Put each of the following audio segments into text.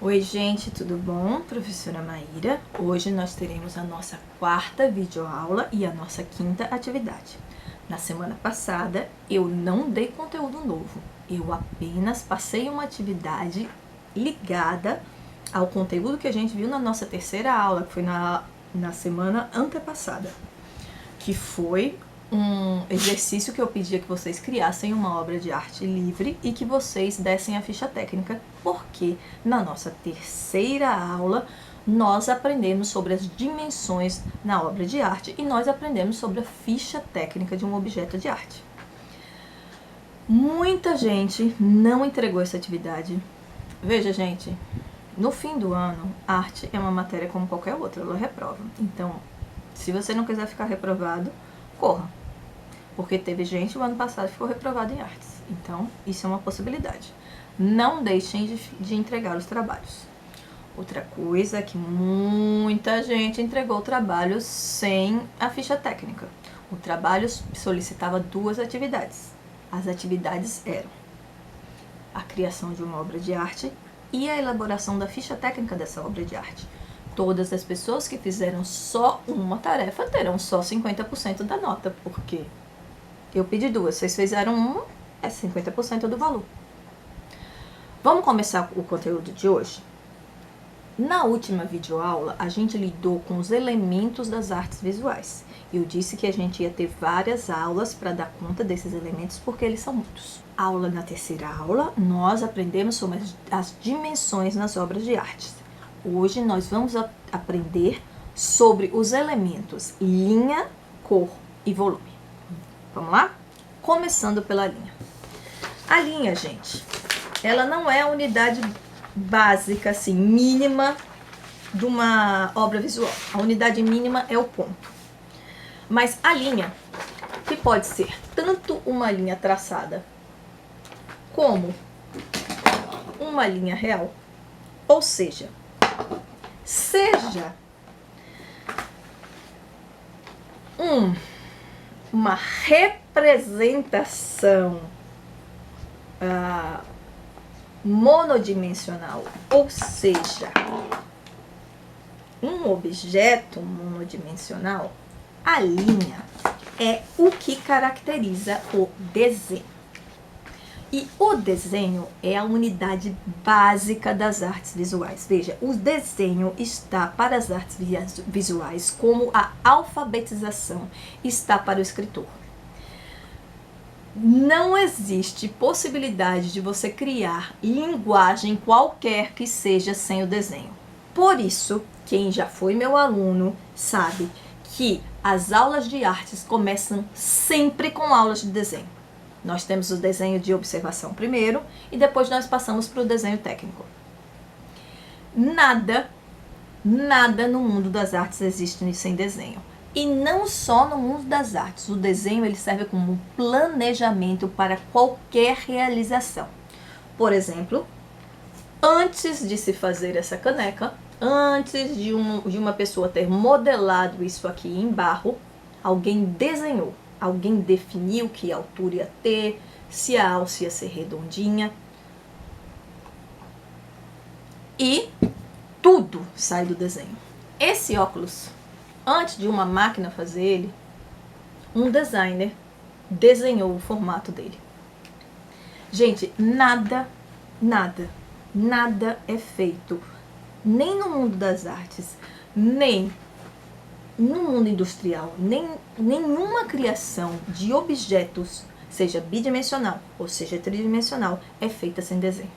Oi gente, tudo bom? Professora Maíra. Hoje nós teremos a nossa quarta videoaula e a nossa quinta atividade. Na semana passada eu não dei conteúdo novo, eu apenas passei uma atividade ligada ao conteúdo que a gente viu na nossa terceira aula, que foi na semana antepassada, que foi um exercício que eu pedia que vocês criassem uma obra de arte livre e que vocês dessem a ficha técnica, porque na nossa terceira aula nós aprendemos sobre as dimensões na obra de arte e nós aprendemos sobre a ficha técnica de um objeto de arte. Muita gente não entregou essa atividade. Veja, gente, no fim do ano, arte é uma matéria como qualquer outra, ela reprova. Então, se você não quiser ficar reprovado, corra. Porque teve gente o ano passado que ficou reprovado em artes. Então, isso é uma possibilidade. Não deixem de entregar os trabalhos. Outra coisa é que muita gente entregou o trabalho sem a ficha técnica. O trabalho solicitava 2 atividades. As atividades eram a criação de uma obra de arte e a elaboração da ficha técnica dessa obra de arte. Todas as pessoas que fizeram só uma tarefa terão só 50% da nota, porque eu pedi 2, vocês fizeram 1, é 50% do valor. Vamos começar o conteúdo de hoje? Na última videoaula, a gente lidou com os elementos das artes visuais. Eu disse que a gente ia ter várias aulas para dar conta desses elementos, porque eles são muitos. Na terceira aula, nós aprendemos sobre as dimensões nas obras de arte. Hoje nós vamos aprender sobre os elementos linha, cor e volume. Vamos lá? Começando pela linha. A linha, gente, ela não é a unidade básica, assim, mínima de uma obra visual. A unidade mínima é o ponto. Mas a linha, que pode ser tanto uma linha traçada como uma linha real, ou seja uma representação monodimensional, ou seja, um objeto monodimensional, a linha é o que caracteriza o desenho. E o desenho é a unidade básica das artes visuais. Veja, o desenho está para as artes visuais como a alfabetização está para o escritor. Não existe possibilidade de você criar linguagem qualquer que seja sem o desenho. Por isso, quem já foi meu aluno sabe que as aulas de artes começam sempre com aulas de desenho. Nós temos o desenho de observação primeiro e depois nós passamos para o desenho técnico. Nada no mundo das artes existe sem desenho. E não só no mundo das artes. O desenho ele serve como um planejamento para qualquer realização. Por exemplo, antes de se fazer essa caneca, antes de uma pessoa ter modelado isso aqui em barro, alguém desenhou. Alguém definiu que altura ia ter, se a alça ia ser redondinha. E tudo sai do desenho. Esse óculos, antes de uma máquina fazer ele, um designer desenhou o formato dele. Gente, nada é feito, nem no mundo das artes, nem no mundo industrial, nenhuma criação de objetos, seja bidimensional ou seja tridimensional, é feita sem desenho.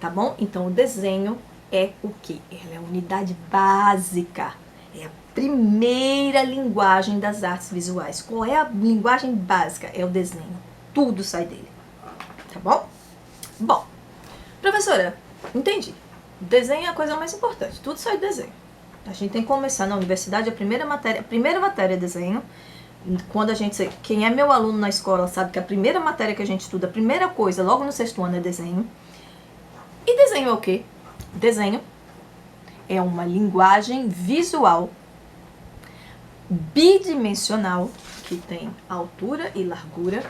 Tá bom? Então, o desenho é o quê? Ela é a unidade básica. É a primeira linguagem das artes visuais. Qual é a linguagem básica? É o desenho. Tudo sai dele. Tá bom? Bom, professora, entendi. Desenho é a coisa mais importante. Tudo sai do desenho. A gente tem que começar na universidade, a primeira matéria é desenho. Quando quem é meu aluno na escola sabe que a primeira matéria que a gente estuda, a primeira coisa, logo no 6º ano, é desenho. E desenho é o quê? Desenho é uma linguagem visual bidimensional, que tem altura e largura,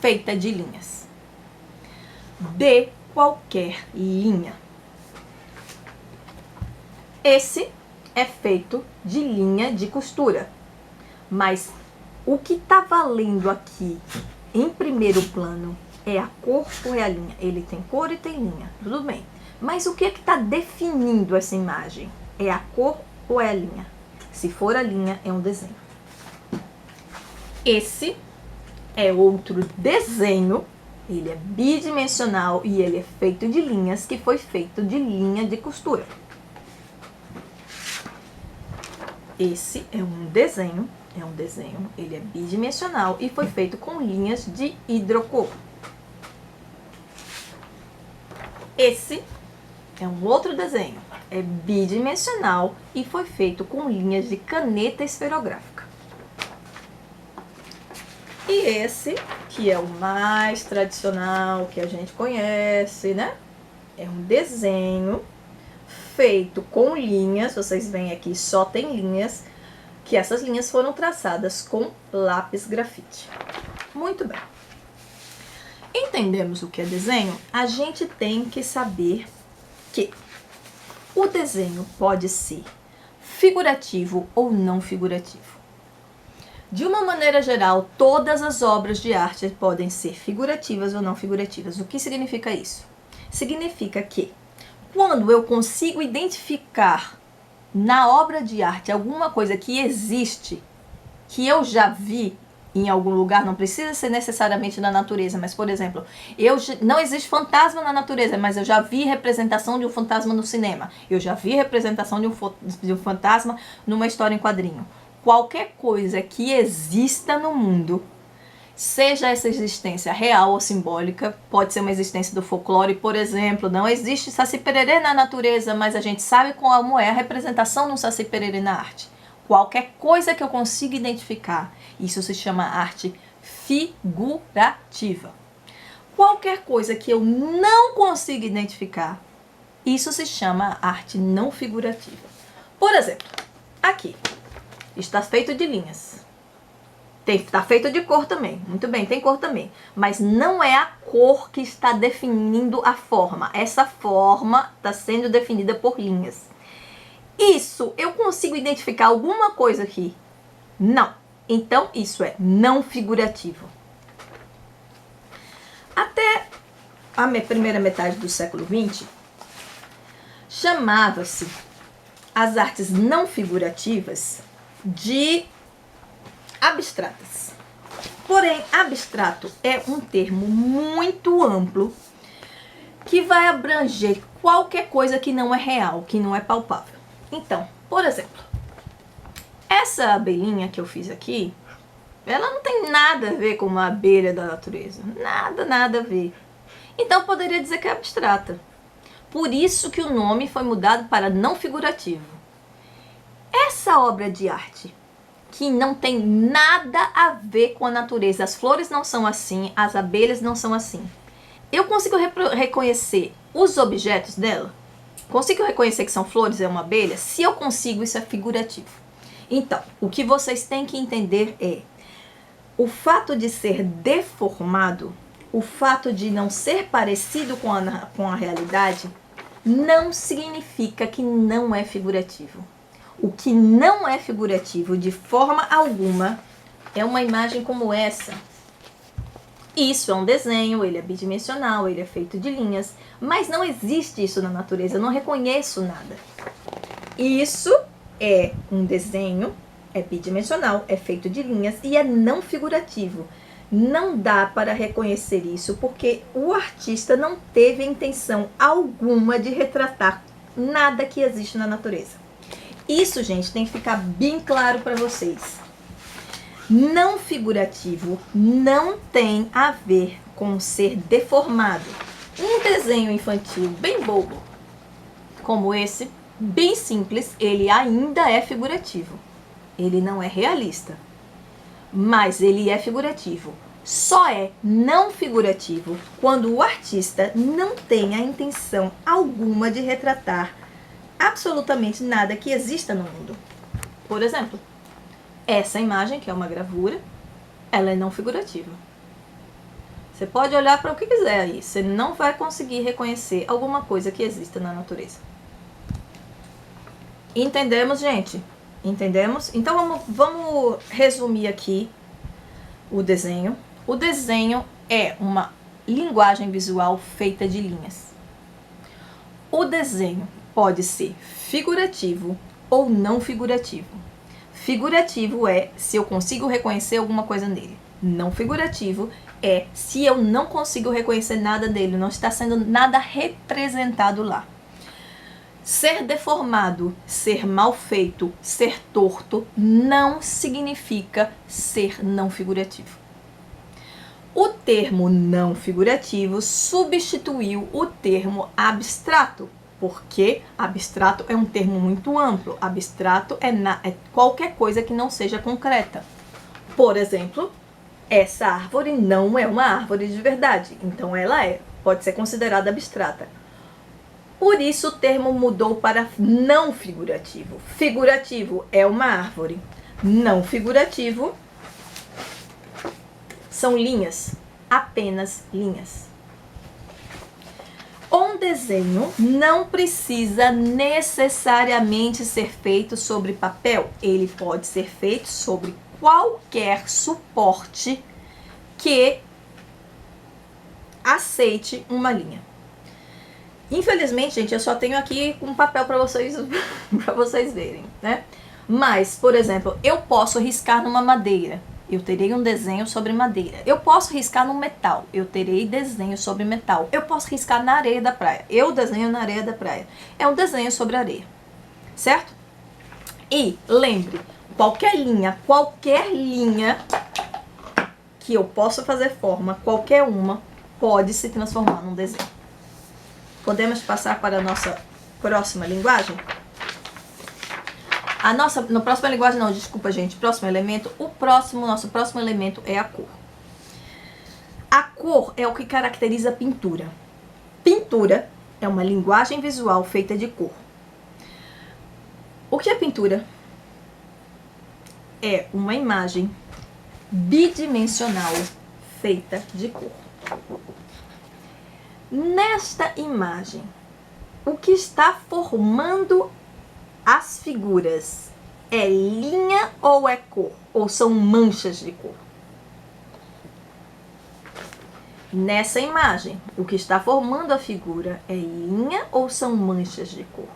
feita de linhas. De qualquer linha. Esse é feito de linha de costura. Mas o que está valendo aqui em primeiro plano é a cor ou é a linha? Ele tem cor e tem linha, tudo bem. Mas o que é que está definindo essa imagem? É a cor ou é a linha? Se for a linha, é um desenho. Esse é outro desenho. Ele é bidimensional e ele é feito de linhas, que foi feito de linha de costura. Esse é um desenho, ele é bidimensional e foi feito com linhas de hidrocor. Esse é um outro desenho, é bidimensional e foi feito com linhas de caneta esferográfica. E esse, que é o mais tradicional, que a gente conhece, né? É um desenho feito com linhas, vocês veem aqui só tem linhas, que essas linhas foram traçadas com lápis grafite. Muito bem. Entendemos o que é desenho? A gente tem que saber que o desenho pode ser figurativo ou não figurativo. De uma maneira geral, todas as obras de arte podem ser figurativas ou não figurativas. O que significa isso? Significa que quando eu consigo identificar na obra de arte alguma coisa que existe, que eu já vi em algum lugar, não precisa ser necessariamente na natureza, mas, por exemplo, não existe fantasma na natureza, mas eu já vi representação de um fantasma no cinema, eu já vi representação de um fantasma numa história em quadrinho. Qualquer coisa que exista no mundo, seja essa existência real ou simbólica, pode ser uma existência do folclore, por exemplo, não existe Saci Pererê na natureza, mas a gente sabe como é a representação de um Saci Pererê na arte. Qualquer coisa que eu consiga identificar, isso se chama arte figurativa. Qualquer coisa que eu não consiga identificar, isso se chama arte não figurativa. Por exemplo, aqui está feito de linhas. Está feito de cor também. Muito bem, tem cor também. Mas não é a cor que está definindo a forma. Essa forma está sendo definida por linhas. Isso, eu consigo identificar alguma coisa aqui? Não. Então, isso é não figurativo. Até a primeira metade do século XX, chamava-se as artes não figurativas de abstratas. Porém, abstrato é um termo muito amplo que vai abranger qualquer coisa que não é real, que não é palpável. Então, por exemplo, essa abelhinha que eu fiz aqui, ela não tem nada a ver com uma abelha da natureza. Nada a ver. Então, poderia dizer que é abstrata. Por isso que o nome foi mudado para não figurativo. Essa obra de arte que não tem nada a ver com a natureza. As flores não são assim, as abelhas não são assim. Eu consigo reconhecer os objetos dela? Consigo reconhecer que são flores, é uma abelha? Se eu consigo, isso é figurativo. Então, o que vocês têm que entender é o fato de ser deformado, o fato de não ser parecido com a realidade, não significa que não é figurativo. O que não é figurativo de forma alguma é uma imagem como essa. Isso é um desenho, ele é bidimensional, ele é feito de linhas, mas não existe isso na natureza, eu não reconheço nada. Isso é um desenho, é bidimensional, é feito de linhas e é não figurativo. Não dá para reconhecer isso porque o artista não teve intenção alguma de retratar nada que existe na natureza. Isso, gente, tem que ficar bem claro para vocês. Não figurativo não tem a ver com ser deformado. Um desenho infantil bem bobo, como esse, bem simples, ele ainda é figurativo. Ele não é realista, mas ele é figurativo. Só é não figurativo quando o artista não tem a intenção alguma de retratar absolutamente nada que exista no mundo. Por exemplo, essa imagem, que é uma gravura, ela é não figurativa. Você pode olhar para o que quiser aí, você não vai conseguir reconhecer alguma coisa que exista na natureza. Entendemos, gente? Entendemos? Então vamos resumir aqui o desenho. O desenho é uma linguagem visual feita de linhas. O desenho pode ser figurativo ou não figurativo. Figurativo é se eu consigo reconhecer alguma coisa nele. Não figurativo é se eu não consigo reconhecer nada dele, não está sendo nada representado lá. Ser deformado, ser mal feito, ser torto não significa ser não figurativo. O termo não figurativo substituiu o termo abstrato, porque abstrato é um termo muito amplo. Abstrato é qualquer coisa que não seja concreta. Por exemplo, essa árvore não é uma árvore de verdade, então ela pode ser considerada abstrata. Por isso o termo mudou para não figurativo. Figurativo é uma árvore. Não figurativo são linhas, apenas linhas. Um desenho não precisa necessariamente ser feito sobre papel. Ele pode ser feito sobre qualquer suporte que aceite uma linha. Infelizmente, gente, eu só tenho aqui um papel para vocês verem, né? Mas, por exemplo, eu posso riscar numa madeira. Eu terei um desenho sobre madeira. Eu posso riscar no metal. Eu terei desenho sobre metal. Eu posso riscar na areia da praia. Eu desenho na areia da praia. É um desenho sobre areia. Certo? E lembre, qualquer linha que eu possa fazer forma, qualquer uma, pode se transformar num desenho. Podemos passar para a nossa próxima linguagem? No próxima linguagem não, desculpa, gente. Próximo elemento. Nosso próximo elemento é a cor. A cor é o que caracteriza a pintura. Pintura é uma linguagem visual feita de cor. O que é pintura? É uma imagem bidimensional feita de cor. Nesta imagem, o que está formando as figuras é linha ou é cor? Ou são manchas de cor? Nessa imagem, o que está formando a figura é linha ou são manchas de cor?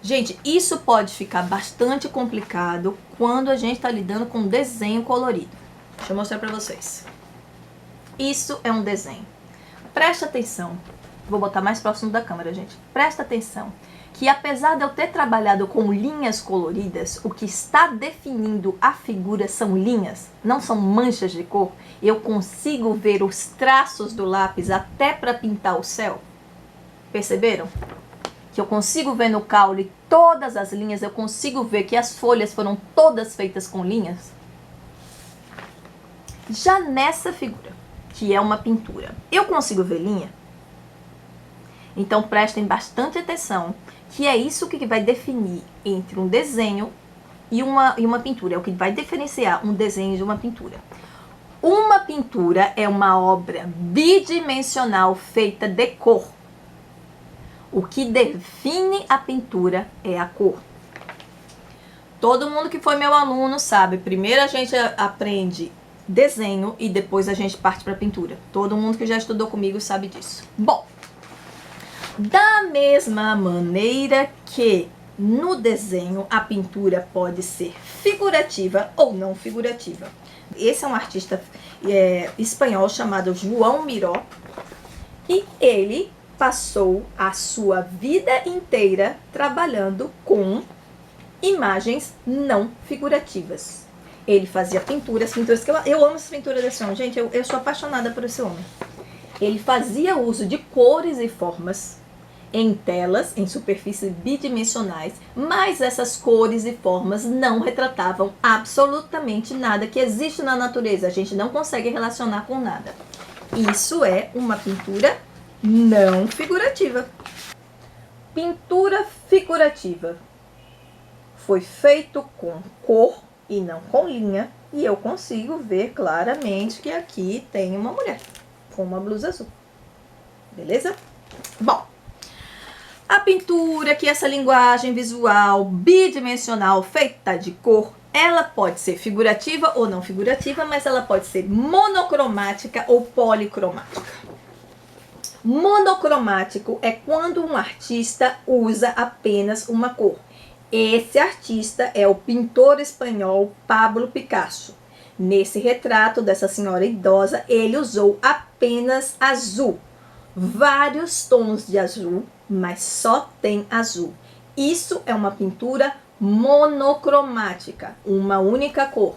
Gente, isso pode ficar bastante complicado quando a gente está lidando com desenho colorido. Deixa eu mostrar para vocês. Isso é um desenho. Presta atenção. Vou botar mais próximo da câmera, gente. Presta atenção que apesar de eu ter trabalhado com linhas coloridas, o que está definindo a figura são linhas, não são manchas de cor. Eu consigo ver os traços do lápis até para pintar o céu. Perceberam? Que eu consigo ver no caule todas as linhas, eu consigo ver que as folhas foram todas feitas com linhas. Já nessa figura, que é uma pintura, eu consigo ver linha? Então prestem bastante atenção, que é isso que vai definir entre um desenho e uma pintura, é o que vai diferenciar um desenho de uma pintura. Uma pintura é uma obra bidimensional feita de cor. O que define a pintura é a cor. Todo mundo que foi meu aluno sabe, primeiro a gente aprende desenho e depois a gente parte para pintura. Todo mundo que já estudou comigo sabe disso. Bom, da mesma maneira que no desenho a pintura pode ser figurativa ou não figurativa. Esse é um artista espanhol chamado João Miró e ele passou a sua vida inteira trabalhando com imagens não figurativas. Ele fazia pinturas que eu amo essa pintura desse homem, gente, eu sou apaixonada por esse homem. Ele fazia uso de cores e formas em telas, em superfícies bidimensionais, mas essas cores e formas não retratavam absolutamente nada que existe na natureza. A gente não consegue relacionar com nada. Isso é uma pintura não figurativa. Pintura figurativa foi feito com cor e não com linha, e eu consigo ver claramente que aqui tem uma mulher com uma blusa azul. Beleza? Bom, A pintura, que é essa linguagem visual bidimensional feita de cor, ela pode ser figurativa ou não figurativa, mas ela pode ser monocromática ou policromática. Monocromático é quando um artista usa apenas uma cor. Esse artista é o pintor espanhol Pablo Picasso. Nesse retrato dessa senhora idosa, ele usou apenas azul. Vários tons de azul, mas só tem azul. Isso é uma pintura monocromática, uma única cor.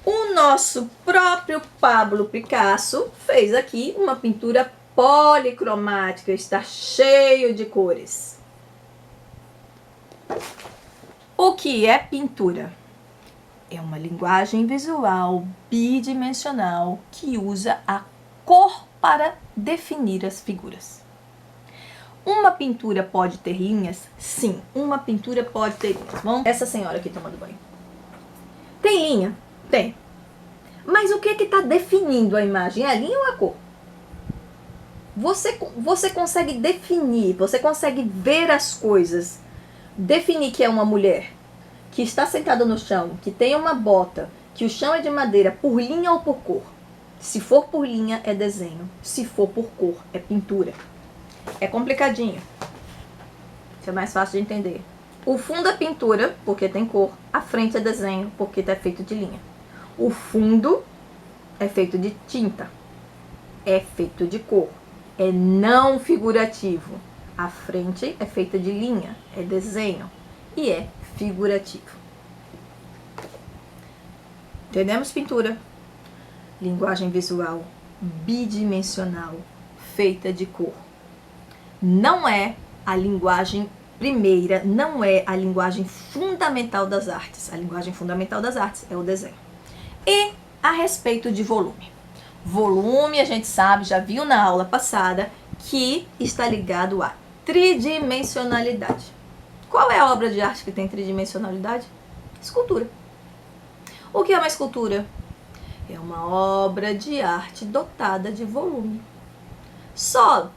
O nosso próprio Pablo Picasso fez aqui uma pintura policromática, está cheio de cores. O que é pintura? É uma linguagem visual bidimensional que usa a cor para definir as figuras. Uma pintura pode ter linhas? Sim, uma pintura pode ter linhas. Bom, essa senhora aqui tomando banho. Tem linha? Tem. Mas o que está definindo a imagem? É a linha ou a cor? Você consegue definir, você consegue ver as coisas. Definir que é uma mulher que está sentada no chão, que tem uma bota, que o chão é de madeira, por linha ou por cor? Se for por linha, é desenho. Se for por cor, é pintura. É complicadinho. Isso é mais fácil de entender. O fundo é pintura, porque tem cor. A frente é desenho, porque é feito de linha. O fundo é feito de tinta. É feito de cor. É não figurativo. A frente é feita de linha. É desenho. E é figurativo. Entendemos? Pintura. Linguagem visual bidimensional, feita de cor. Não é a linguagem primeira, não é a linguagem fundamental das artes. A linguagem fundamental das artes é o desenho. E a respeito de volume. Volume, a gente sabe, já viu na aula passada, que está ligado à tridimensionalidade. Qual é a obra de arte que tem tridimensionalidade? Escultura. O que é uma escultura? É uma obra de arte dotada de volume. Só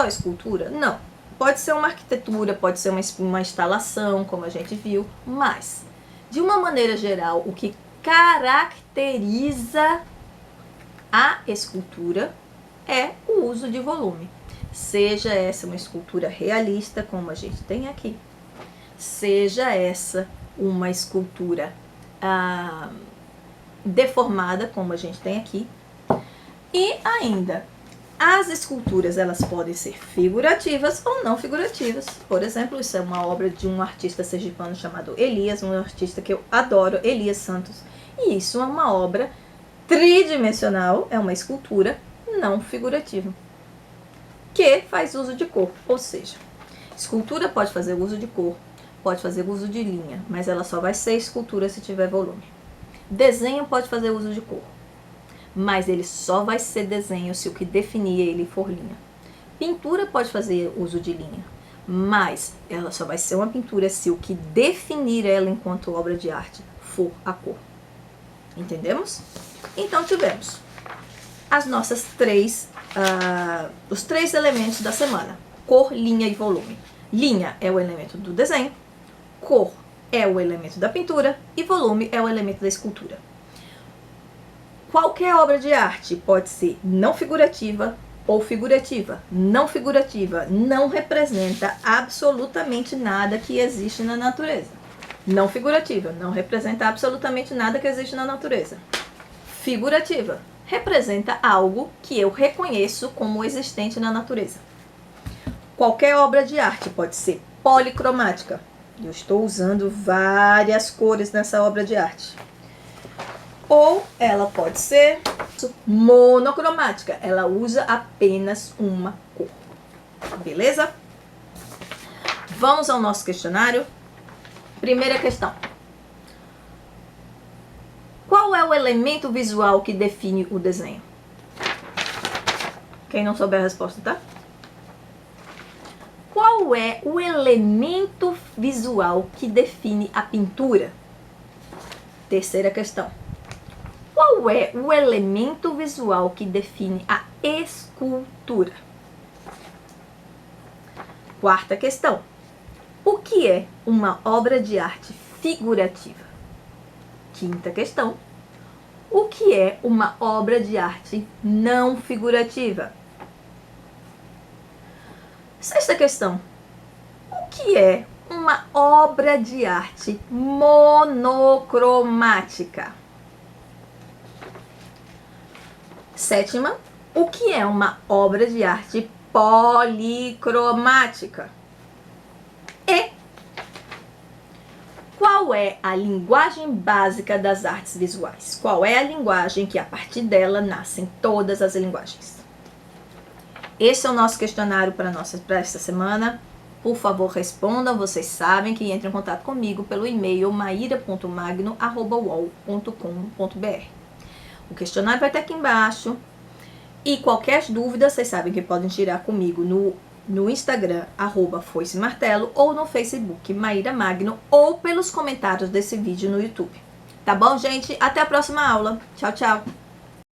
escultura? Não. Pode ser uma arquitetura, pode ser uma instalação, como a gente viu, mas, de uma maneira geral, o que caracteriza a escultura é o uso de volume. Seja essa uma escultura realista, como a gente tem aqui, seja essa uma escultura deformada, como a gente tem aqui, e ainda as esculturas, elas podem ser figurativas ou não figurativas. Por exemplo, isso é uma obra de um artista sergipano chamado Elias, um artista que eu adoro, Elias Santos, e isso é uma obra tridimensional, é uma escultura não figurativa, que faz uso de cor, ou seja, escultura pode fazer uso de cor, pode fazer uso de linha, mas ela só vai ser escultura se tiver volume. Desenho pode fazer uso de cor, mas ele só vai ser desenho se o que definir ele for linha. Pintura pode fazer uso de linha, mas ela só vai ser uma pintura se o que definir ela enquanto obra de arte for a cor. Entendemos? Então tivemos as nossas os três elementos da semana: cor, linha e volume. Linha é o elemento do desenho, cor é o elemento da pintura e volume é o elemento da escultura. Qualquer obra de arte pode ser não figurativa ou figurativa. Não figurativa não representa absolutamente nada que existe na natureza. Não figurativa não representa absolutamente nada que existe na natureza. Figurativa representa algo que eu reconheço como existente na natureza. Qualquer obra de arte pode ser policromática. Eu estou usando várias cores nessa obra de arte. Ou ela pode ser monocromática. Ela usa apenas uma cor. Beleza? Vamos ao nosso questionário. Primeira questão. Qual é o elemento visual que define o desenho? Quem não souber a resposta, tá? Qual é o elemento visual que define a pintura? Terceira questão. Qual é o elemento visual que define a escultura? Quarta questão. O que é uma obra de arte figurativa? Quinta questão. O que é uma obra de arte não figurativa? Sexta questão. O que é uma obra de arte monocromática? Sétima. O que é uma obra de arte policromática? E qual é a linguagem básica das artes visuais? Qual é a linguagem que a partir dela nascem todas as linguagens? Esse é o nosso questionário para esta semana. Por favor, respondam. Vocês sabem que entram em contato comigo pelo e-mail maira.magno@uol.com.br. O questionário vai estar aqui embaixo. E qualquer dúvida, vocês sabem que podem tirar comigo no Instagram, @foicemartelo, ou no Facebook, Maíra Magno, ou pelos comentários desse vídeo no YouTube. Tá bom, gente? Até a próxima aula. Tchau, tchau!